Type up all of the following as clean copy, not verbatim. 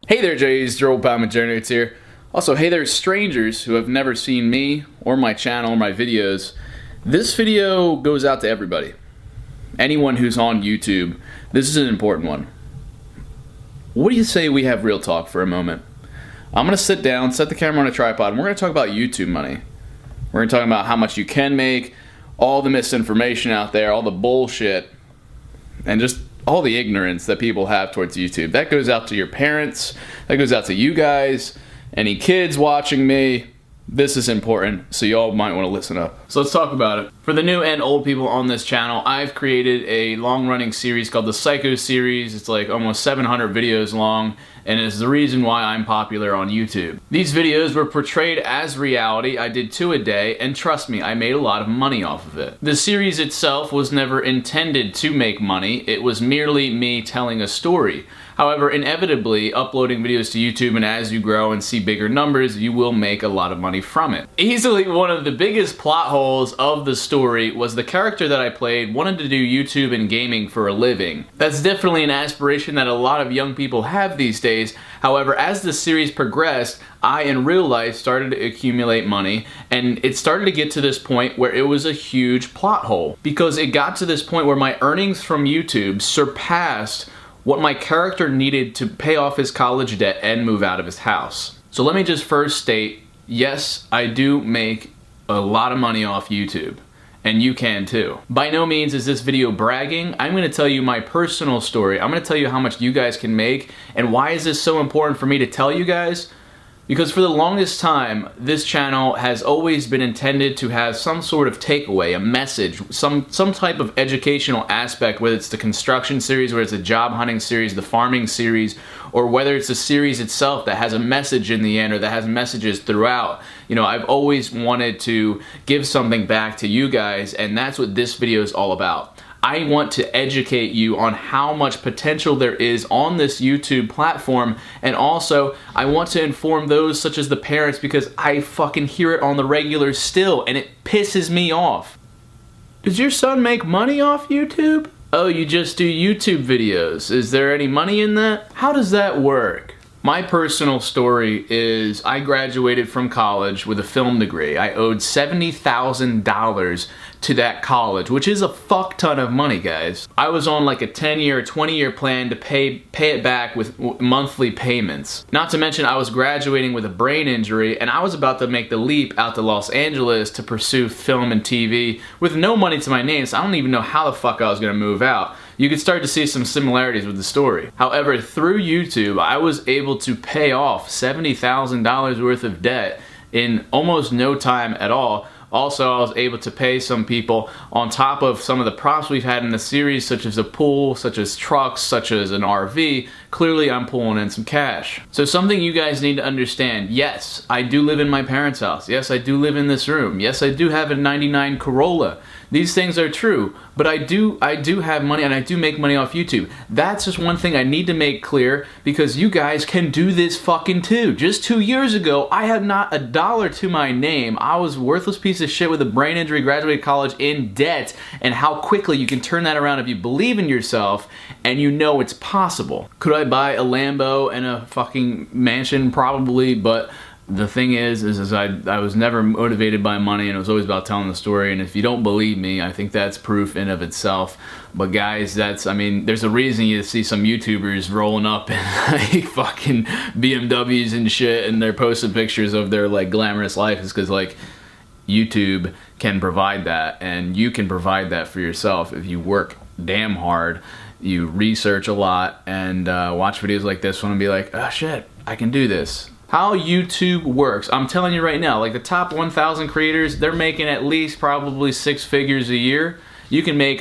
Hey there, Jays, your old pal Majournates here. Also, hey there, strangers who have never seen me or my channel or my videos. This video goes out to everybody. Anyone who's on YouTube, this is an important one. What do you say we have real talk for a moment? I'm going to sit down, set the camera on a tripod, and we're going to talk about YouTube money. We're going to talk about how much you can make, all the misinformation out there, all the bullshit, and just all the ignorance that people have towards YouTube. That goes out to your parents, that goes out to you guys, any kids watching me. This is important, so y'all might want to listen up. So let's talk about it. For the new and old people on this channel, I've created a long-running series called the Psycho series. It's like almost 700 videos long, and it's the reason why I'm popular on YouTube. These videos were portrayed as reality. I did 2 a day, and trust me, I made a lot of money off of it. The series itself was never intended to make money. It was merely me telling a story. However, inevitably, uploading videos to YouTube, and as you grow and see bigger numbers, you will make a lot of money from it. Easily one of the biggest plot holes of the story was the character that I played wanted to do YouTube and gaming for a living. That's definitely an aspiration that a lot of young people have these days. However, as the series progressed, I in real life started to accumulate money, and it started to get to this point where it was a huge plot hole. Because it got to this point where my earnings from YouTube surpassed what my character needed to pay off his college debt and move out of his house. So let me just first state, yes, I do make a lot of money off YouTube, and you can too. By no means is this video bragging. I'm going to tell you my personal story. I'm going to tell you how much you guys can make, and why is this so important for me to tell you guys? Because for the longest time, this channel has always been intended to have some sort of takeaway, a message, some type of educational aspect, whether it's the construction series, whether it's the job hunting series, the farming series, or whether it's the series itself that has a message in the end or that has messages throughout. You know, I've always wanted to give something back to you guys, and that's what this video is all about. I want to educate you on how much potential there is on this YouTube platform, and also I want to inform those such as the parents, because I fucking hear it on the regular still and it pisses me off. Does your son make money off YouTube? Oh, you just do YouTube videos. Is there any money in that? How does that work? My personal story is I graduated from college with a film degree. I owed $70,000 to that college, which is a fuck ton of money, guys. I was on like a 10-year, 20-year plan to pay it back with monthly payments. Not to mention I was graduating with a brain injury, and I was about to make the leap out to Los Angeles to pursue film and TV with no money to my name, so I don't even know how the fuck I was gonna move out. You could start to see some similarities with the story. However, through YouTube, I was able to pay off $70,000 worth of debt in almost no time at all. Also, I was able to pay some people on top of some of the props we've had in the series, such as a pool, such as trucks, such as an RV. Clearly, I'm pulling in some cash. So something you guys need to understand, yes, I do live in my parents' house. Yes, I do live in this room. Yes, I do have a 99 Corolla. These things are true, but I do have money, and I do make money off YouTube. That's just one thing I need to make clear, because you guys can do this fucking too. Just 2 years ago, I had not a dollar to my name. I was a worthless piece of shit with a brain injury, graduated college, in debt, and how quickly you can turn that around if you believe in yourself and you know it's possible. Could I buy a Lambo and a fucking mansion? Probably, but the thing is I was never motivated by money, and it was always about telling the story. And if you don't believe me, I think that's proof in of itself. But guys, I mean, there's a reason you see some YouTubers rolling up in like fucking BMWs and shit, and they're posting pictures of their like glamorous life. Is because like YouTube can provide that, and you can provide that for yourself if you work damn hard, you research a lot, and watch videos like this one and be like, oh shit, I can do this. How YouTube works, I'm telling you right now, like the top 1,000 creators, they're making at least probably 6 figures a year. You can make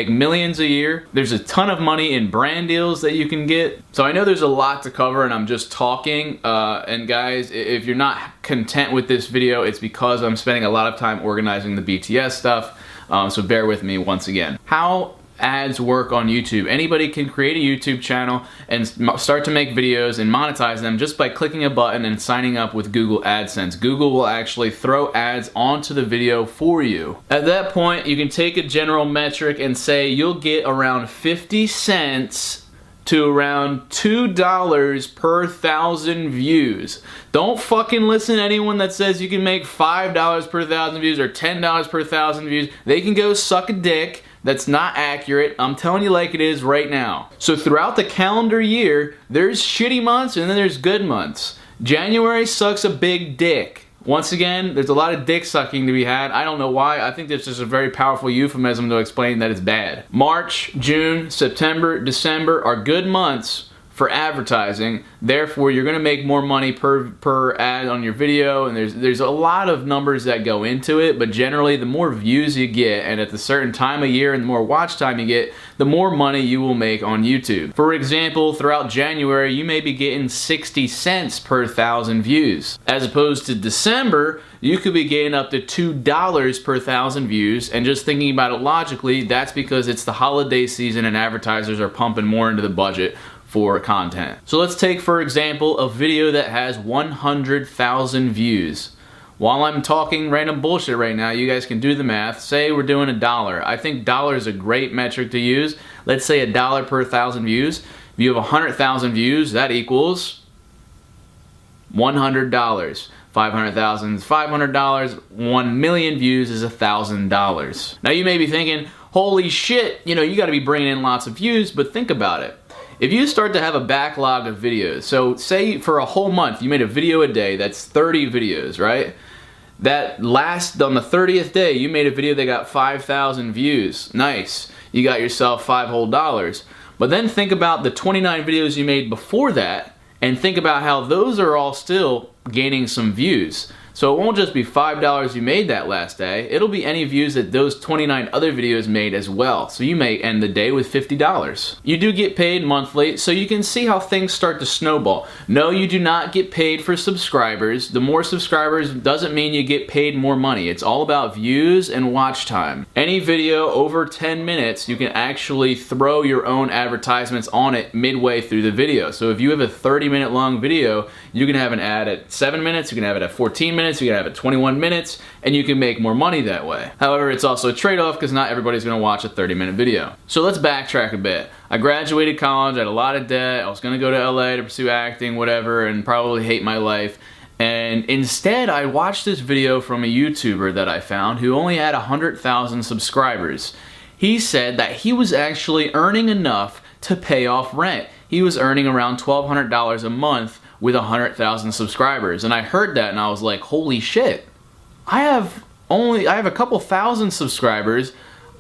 millions a year. There's a ton of money in brand deals that you can get. So I know there's a lot to cover, and I'm just talking. And guys, if you're not content with this video, it's because I'm spending a lot of time organizing the BTS stuff. So bear with me once again. How ads work on YouTube. Anybody can create a YouTube channel and start to make videos and monetize them just by clicking a button and signing up with Google AdSense. Google will actually throw ads onto the video for you. At that point, you can take a general metric and say you'll get around 50 cents to around $2 per 1,000 views. Don't fucking listen to anyone that says you can make $5 per 1,000 views or $10 per 1,000 views. They can go suck a dick. That's not accurate. I'm telling you like it is right now. So throughout the calendar year, there's shitty months and then there's good months. January sucks a big dick. Once again, there's a lot of dick sucking to be had. I don't know why. I think that's just a very powerful euphemism to explain that it's bad. March, June, September, December are good months for advertising. Therefore, you're gonna make more money per ad on your video, and there's a lot of numbers that go into it, but generally the more views you get and at a certain time of year and the more watch time you get, the more money you will make on YouTube. For example, throughout January, you may be getting 60 cents per 1,000 views. As opposed to December, you could be getting up to $2 per 1,000 views, and just thinking about it logically, that's because it's the holiday season and advertisers are pumping more into the budget for content. So let's take, for example, a video that has 100,000 views. While I'm talking random bullshit right now, you guys can do the math. Say we're doing $1. I think $1 is a great metric to use. Let's say $1 per 1,000 views. If you have 100,000 views, that equals $100. 500,000 is $500. 1 million views is $1,000. Now you may be thinking, holy shit, you gotta be bringing in lots of views, but think about it. If you start to have a backlog of videos, so say for a whole month you made a video a day, that's 30 videos, right? That last, on the 30th day, you made a video that got 5,000 views. Nice. You got yourself $5 whole. But then think about the 29 videos you made before that, and think about how those are all still gaining some views. So it won't just be $5 you made that last day, it'll be any views that those 29 other videos made as well. So you may end the day with $50. You do get paid monthly, so you can see how things start to snowball. No, you do not get paid for subscribers. The more subscribers doesn't mean you get paid more money. It's all about views and watch time. Any video over 10 minutes, you can actually throw your own advertisements on it midway through the video. So if you have a 30-minute long video, you can have an ad at 7 minutes, you can have it at 14 minutes, you can have it 21 minutes, and you can make more money that way. However, it's also a trade-off because not everybody's going to watch a 30-minute video. So let's backtrack a bit. I graduated college, I had a lot of debt, I was going to go to LA to pursue acting, whatever, and probably hate my life. And instead, I watched this video from a YouTuber that I found who only had 100,000 subscribers. He said that he was actually earning enough to pay off rent. He was earning around $1,200 a month with 100,000 subscribers. And I heard that and I was like, holy shit, I have a couple thousand subscribers.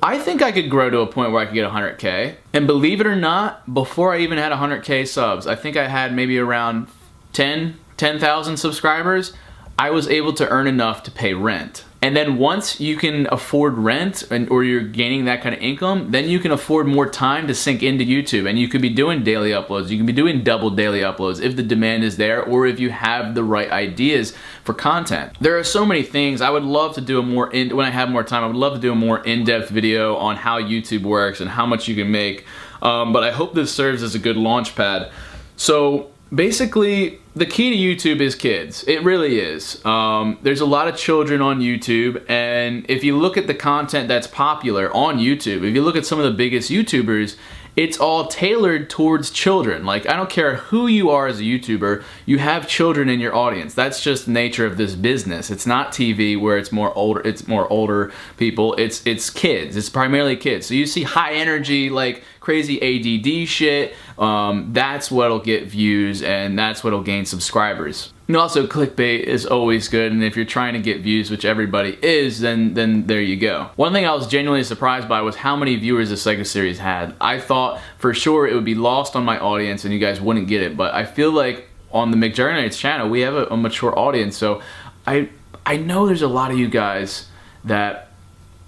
I think I could grow to a point where I could get 100K. And believe it or not, before I even had 100K subs, I think I had maybe around 10,000 subscribers. I was able to earn enough to pay rent. And then once you can afford rent or you're gaining that kind of income, then you can afford more time to sink into YouTube, and you could be doing daily uploads. You can be doing double daily uploads if the demand is there or if you have the right ideas for content. There are so many things. I would love to do when I have more time, I would love to do a more in-depth video on how YouTube works and how much you can make. But I hope this serves as a good launch pad. So basically, the key to YouTube is kids. It really is. There's a lot of children on YouTube, and if you look at the content that's popular on YouTube, if you look at some of the biggest YouTubers, it's all tailored towards children. Like, I don't care who you are as a YouTuber, you have children in your audience. That's just the nature of this business. It's not TV where it's more older people. It's kids. It's primarily kids. So you see high energy, like crazy ADD shit. That's what'll get views, and that's what'll gain subscribers. And also, clickbait is always good, and if you're trying to get views, which everybody is, then there you go. One thing I was genuinely surprised by was how many viewers this Lego series had. I thought for sure it would be lost on my audience and you guys wouldn't get it, but I feel like on the McJourney's channel, we have a mature audience, so I know there's a lot of you guys that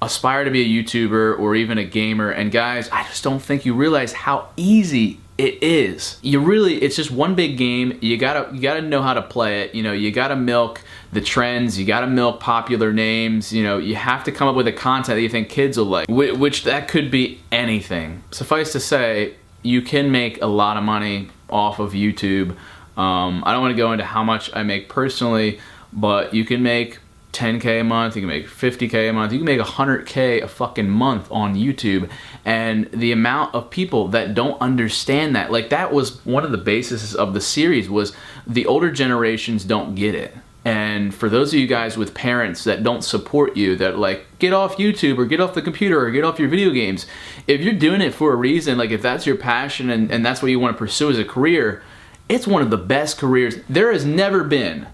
aspire to be a YouTuber or even a gamer, and guys, I just don't think you realize how easy it is. It's just one big game. You gotta know how to play it. You gotta milk the trends. You gotta milk popular names. You have to come up with a content that you think kids will like, which that could be anything. Suffice to say, you can make a lot of money off of YouTube. I don't want to go into how much I make personally, but you can make 10K a month, you can make 50K a month, you can make 100K a fucking month on YouTube. And the amount of people that don't understand that, like that was one of the bases of the series, was the older generations don't get it. And for those of you guys with parents that don't support you, that like, get off YouTube or get off the computer or get off your video games, if you're doing it for a reason, like if that's your passion and that's what you want to pursue as a career, it's one of the best careers. There has never been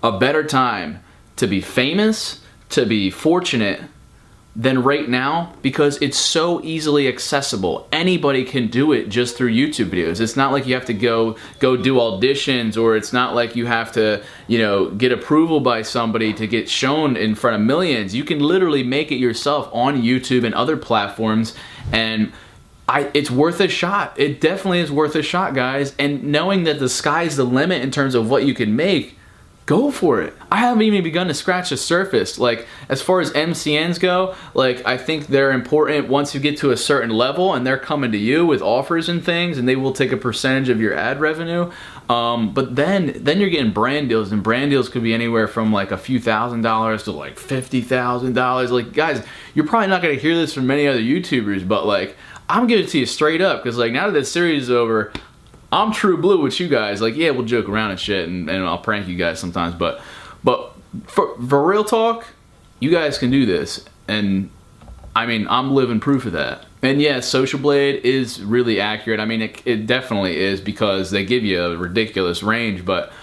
a better time to be famous, to be fortunate than right now, because it's so easily accessible. Anybody can do it just through YouTube videos. It's not like you have to go do auditions, or it's not like you have to, you know, get approval by somebody to get shown in front of millions. You can literally make it yourself on YouTube and other platforms, and it's worth a shot. It definitely is worth a shot, guys. And knowing that the sky's the limit in terms of what you can make, go for it. I haven't even begun to scratch the surface. Like, as far as MCNs go, like, I think they're important once you get to a certain level and they're coming to you with offers and things, and they will take a percentage of your ad revenue. But then you're getting brand deals, and brand deals could be anywhere from like a few $1,000s to like $50,000. Like, guys, you're probably not gonna hear this from many other YouTubers, but like, I'm giving it to you straight up, because like, now that this series is over, I'm true blue with you guys. Like, yeah, we'll joke around and shit, and I'll prank you guys sometimes, but for real talk, you guys can do this, and I mean, I'm living proof of that. And yeah, Social Blade is really accurate. I mean, it definitely is, because they give you a ridiculous range, but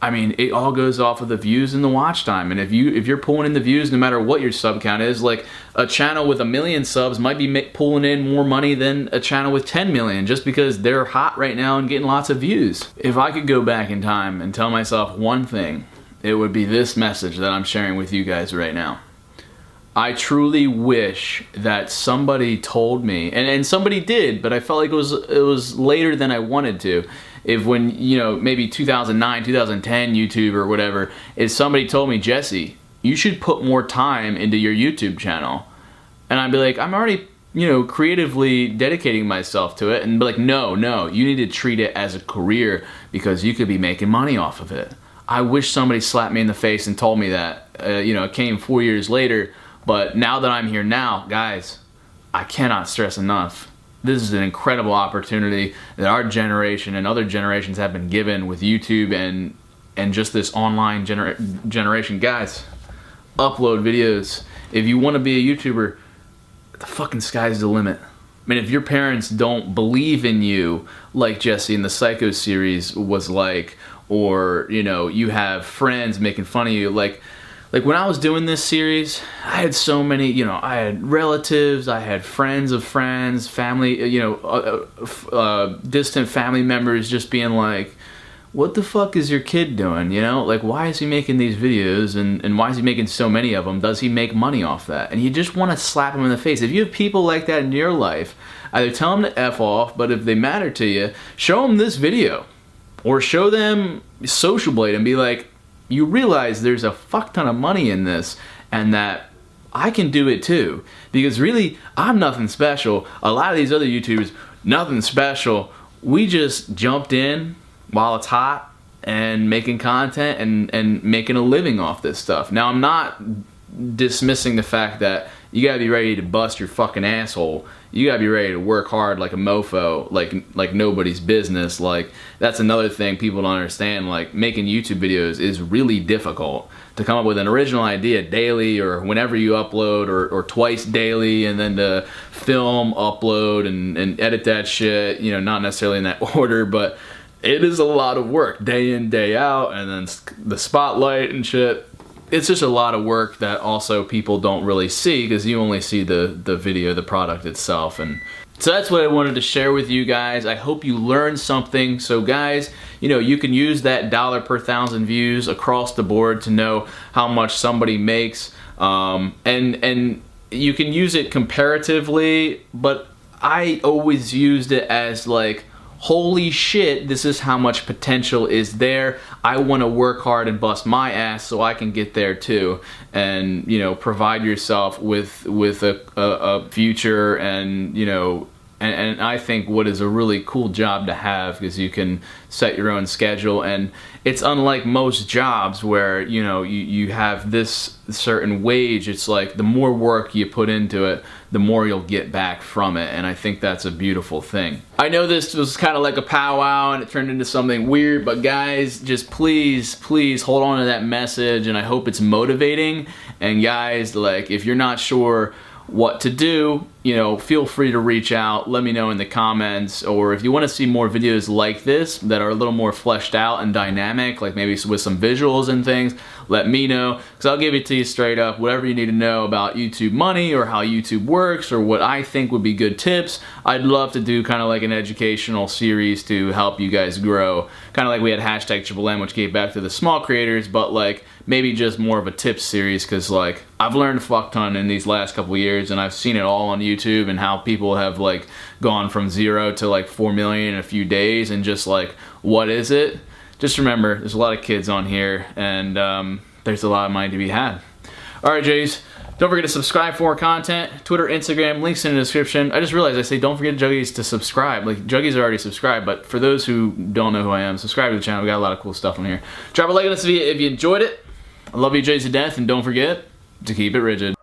I mean, it all goes off of the views and the watch time. And if you're pulling in the views, no matter what your sub count is, like a channel with 1 million subs might be pulling in more money than a channel with 10 million, just because they're hot right now and getting lots of views. If I could go back in time and tell myself one thing, it would be this message that I'm sharing with you guys right now. I truly wish that somebody told me, and somebody did, but I felt like it was later than I wanted to. If when, you know, maybe 2009, 2010 YouTube or whatever, if somebody told me, Jesse, you should put more time into your YouTube channel. And I'd be like, I'm already, you know, creatively dedicating myself to it. And be like, no, you need to treat it as a career, because you could be making money off of it. I wish somebody slapped me in the face and told me that. You know, it came 4 years later. But now that I'm here now, guys, I cannot stress enough. This is an incredible opportunity that our generation and other generations have been given with YouTube and just this online generation. Guys, upload videos. If you want to be a YouTuber, the fucking sky's the limit. I mean, if your parents don't believe in you, like Jesse in the Psycho series was like, or, you know, you have friends making fun of you, like when I was doing this series, I had so many, you know, I had relatives, I had friends of friends, family, you know, distant family members just being like, what the fuck is your kid doing, you know? Like, why is he making these videos, and why is he making so many of them? Does he make money off that? And you just want to slap him in the face. If you have people like that in your life, either tell them to F off, but if they matter to you, show them this video. Or show them Social Blade and be like, you realize there's a fuck ton of money in this, and that I can do it too. Because really, I'm nothing special. A lot of these other YouTubers, nothing special. We just jumped in while it's hot and making content and making a living off this stuff. Now, I'm not dismissing the fact that you gotta be ready to bust your fucking asshole. You gotta be ready to work hard like a mofo, like nobody's business. Like, that's another thing people don't understand. Like, making YouTube videos is really difficult. To come up with an original idea daily, or whenever you upload, or twice daily, and then to film, upload, and edit that shit, you know, not necessarily in that order, but it is a lot of work, day in, day out, and then the spotlight and shit. It's just a lot of work that also people don't really see, because you only see the video, the product itself. And so that's what I wanted to share with you guys. I hope you learned something. So guys, you know, you can use that dollar per 1,000 views across the board to know how much somebody makes. And you can use it comparatively, but I always used it as like, holy shit, this is how much potential is there. I want to work hard and bust my ass so I can get there too. And, you know, provide yourself with a future, and, you know, and I think what is a really cool job to have, because you can set your own schedule, and it's unlike most jobs where, you know, you have this certain wage. It's like the more work you put into it, the more you'll get back from it, and I think that's a beautiful thing. I know this was kind of like a powwow and it turned into something weird, but guys, just please hold on to that message, and I hope it's motivating. And guys, like, if you're not sure what to do, you know, feel free to reach out, let me know in the comments, or if you want to see more videos like this that are a little more fleshed out and dynamic, like maybe with some visuals and things, let me know, because I'll give it to you straight up. Whatever you need to know about YouTube money or how YouTube works or what I think would be good tips, I'd love to do kind of like an educational series to help you guys grow. Kind of like we had #MMM, which gave back to the small creators, but like maybe just more of a tips series, because like I've learned a fuck ton in these last couple years, and I've seen it all on YouTube and how people have like gone from 0 to like 4 million in a few days, and just like, what is it? Just remember, there's a lot of kids on here, and there's a lot of money to be had. Alright, Jays, don't forget to subscribe for more content. Twitter, Instagram, links in the description. I just realized I say don't forget Juggies to subscribe. Like, Juggies are already subscribed, but for those who don't know who I am, subscribe to the channel. We got a lot of cool stuff on here. Drop a like on this video if you enjoyed it. I love you, Jays, to death, and don't forget to keep it rigid.